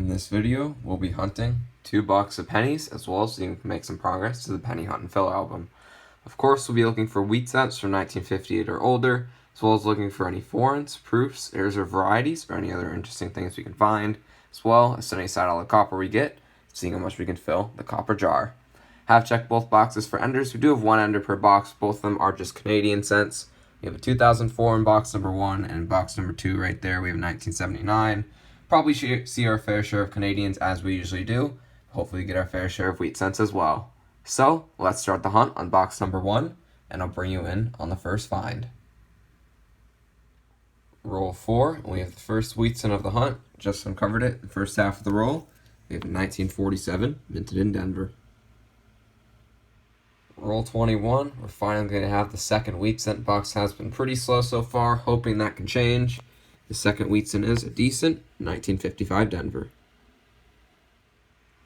In this video, we'll be hunting 2 boxes of pennies, as well as so you can make some progress to the Penny Hunt and Fill album. Of course, we'll be looking for wheat cents from 1958 or older, as well as looking for any foreigns, proofs, errors, or varieties, or any other interesting things we can find, as well as setting aside all the copper we get, seeing how much we can fill the copper jar. Have checked both boxes for enders. We do have 1 ender per box. Both of them are just Canadian cents. We have a 2004 in box number 1, and in box number 2 right there we have 1979. Probably see our fair share of Canadians as we usually do. Hopefully get our fair share of wheat cents as well. So let's start the hunt on box number 1, and I'll bring you in on the first find. Roll 4, and we have the first wheat cent of the hunt. Just uncovered it, the first half of the roll. We have a 1947, minted in Denver. Roll 21, we're finally going to have the second wheat cent. Box has been pretty slow so far, hoping that can change. The second wheat cent is a decent 1955 Denver.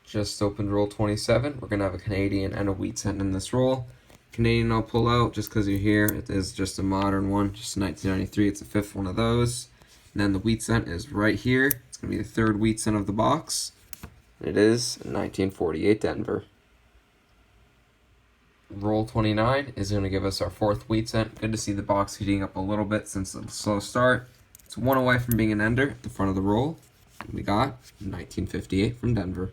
Just opened roll 27. We're going to have a Canadian and a wheat cent in this roll. Canadian I'll pull out just because you're here. It is just a modern one, just 1993. It's the 5th one of those. And then the wheat cent is right here. It's going to be the 3rd wheat cent of the box. And it is a 1948 Denver. Roll 29 is going to give us our 4th wheat cent. Good to see the box heating up a little bit since the slow start. It's 1 away from being an ender at the front of the roll. We got 1958 from Denver.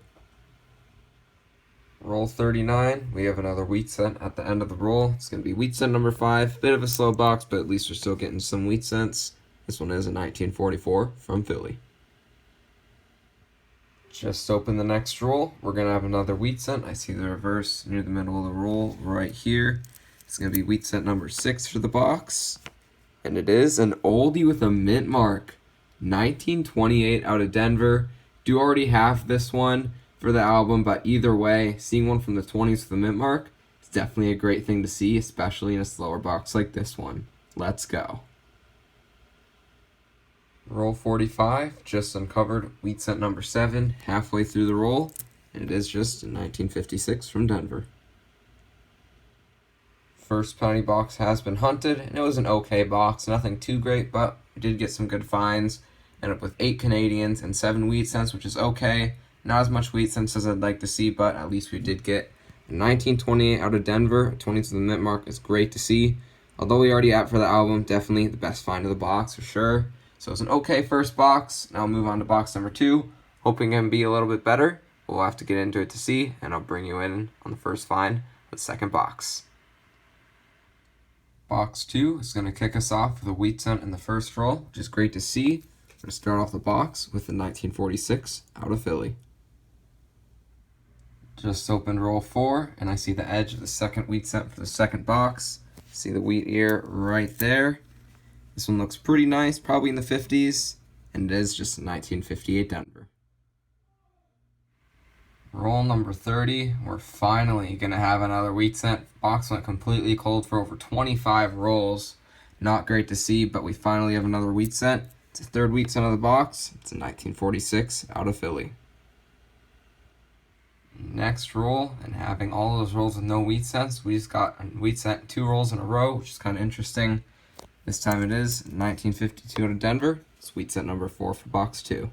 Roll 39, we have another wheat cent at the end of the roll. It's going to be wheat cent number 5. Bit of a slow box, but at least we're still getting some wheat cents. This one is a 1944 from Philly. Just open the next roll. We're going to have another wheat cent. I see the reverse near the middle of the roll right here. It's going to be wheat cent number 6 for the box. And it is an oldie with a mint mark. 1928 out of Denver. Do already have this one for the album, but either way, seeing one from the 20s with a mint mark, it's definitely a great thing to see, especially in a slower box like this one. Let's go. Roll 45, just uncovered wheat cent number 7, halfway through the roll, and it is just a 1956 from Denver. First penny box has been hunted, and it was an okay box, nothing too great, but we did get some good finds. Ended up with 8 Canadians and 7 wheat cents, which is okay. Not as much wheat cents as I'd like to see, but at least we did get a 1928 out of Denver. 20 to the mint mark is great to see. Although we already out for the album, definitely the best find of the box for sure. So it's an okay first box. Now I'll move on to box number 2, hoping it can be a little bit better. We'll have to get into it to see, and I'll bring you in on the first find of the second box. Box 2 is going to kick us off with a wheat cent in the first roll, which is great to see. We're going to start off the box with the 1946 out of Philly. Just opened roll 4, and I see the edge of the second wheat cent for the second box. See the wheat ear right there. This one looks pretty nice, probably in the 50s, and it is just a 1958 Denver. Roll number 30, we're finally going to have another wheat cent. Box went completely cold for over 25 rolls. Not great to see, but we finally have another wheat cent. It's the 3rd wheat cent of the box. It's a 1946 out of Philly. Next roll, and having all those rolls with no wheat cents, we just got a wheat cent 2 rolls in a row, which is kind of interesting. This time it is 1952 out of Denver. It's wheat cent number 4 for box 2.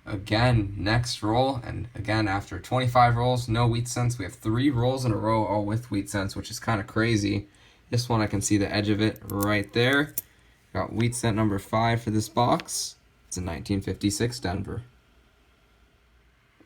Again, next roll, and again after 25 rolls, no wheat cents. We have 3 rolls in a row, all with wheat cents, which is kind of crazy. This one I can see the edge of it right there. Got wheat cent number 5 for this box. It's a 1956 Denver.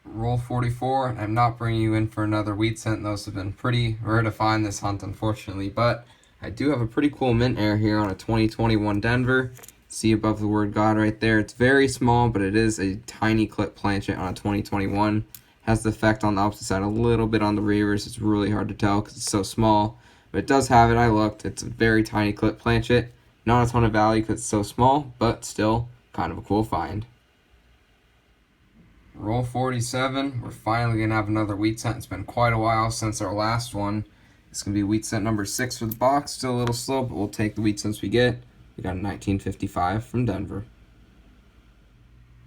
Roll 44, I'm not bringing you in for another wheat cent. Those have been pretty rare to find this hunt, unfortunately, but I do have a pretty cool mint air here on a 2021 Denver. See above the word God right there. It's very small, but it is a tiny clip planchet on a 2021. Has the effect on the opposite side a little bit on the reavers. It's really hard to tell because it's so small, but it does have it. I looked. It's a very tiny clip planchet. Not a ton of value because it's so small, but still kind of a cool find. Roll 47. We're finally going to have another wheat cent. It's been quite a while since our last one. It's going to be wheat cent number 6 for the box. Still a little slow, but we'll take the wheat cents we get. We got a 1955 from Denver.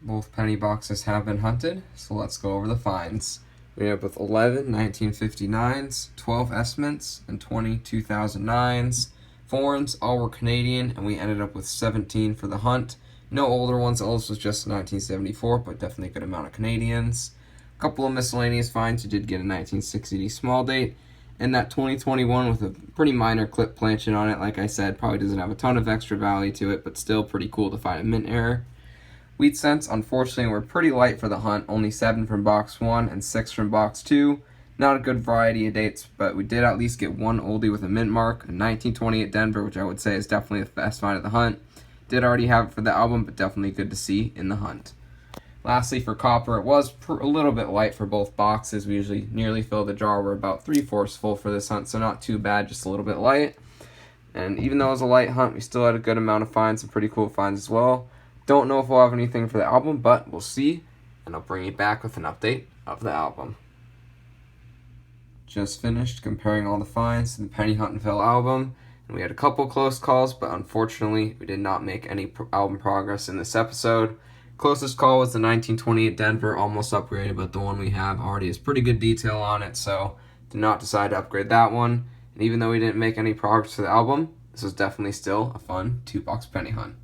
Both penny boxes have been hunted, so let's go over the finds. We end up with 11 1959s, 12 S-mints, and 20 2009s. Foreigns all were Canadian, and we ended up with 17 for the hunt. No older ones. The oldest was just 1974, but definitely a good amount of Canadians. A couple of miscellaneous finds. You did get a 1960 small date, and that 2021 with a pretty minor clip planchet on it. Like I said, probably doesn't have a ton of extra value to it, but still pretty cool to find a mint error. Wheat cents, unfortunately, were pretty light for the hunt. Only 7 from box 1 and 6 from box 2. Not a good variety of dates, but we did at least get one oldie with a mint mark, a 1928 Denver, which I would say is definitely the best find of the hunt. Did already have it for the album, but definitely good to see in the hunt. Lastly, for copper, it was a little bit light for both boxes. We usually nearly fill the jar. We're about 3/4 full for this hunt, so not too bad, just a little bit light. And even though it was a light hunt, we still had a good amount of finds, some pretty cool finds as well. Don't know if we'll have anything for the album, but we'll see, and I'll bring you back with an update of the album. Just finished comparing all the finds to the Penny Hunt and Phil album, and we had a couple close calls, but unfortunately we did not make any album progress in this episode. Closest call was the 1928 Denver, almost upgraded, but the one we have already has pretty good detail on it, so did not decide to upgrade that one. And even though we didn't make any progress to the album, this was definitely still a fun 2-box penny hunt.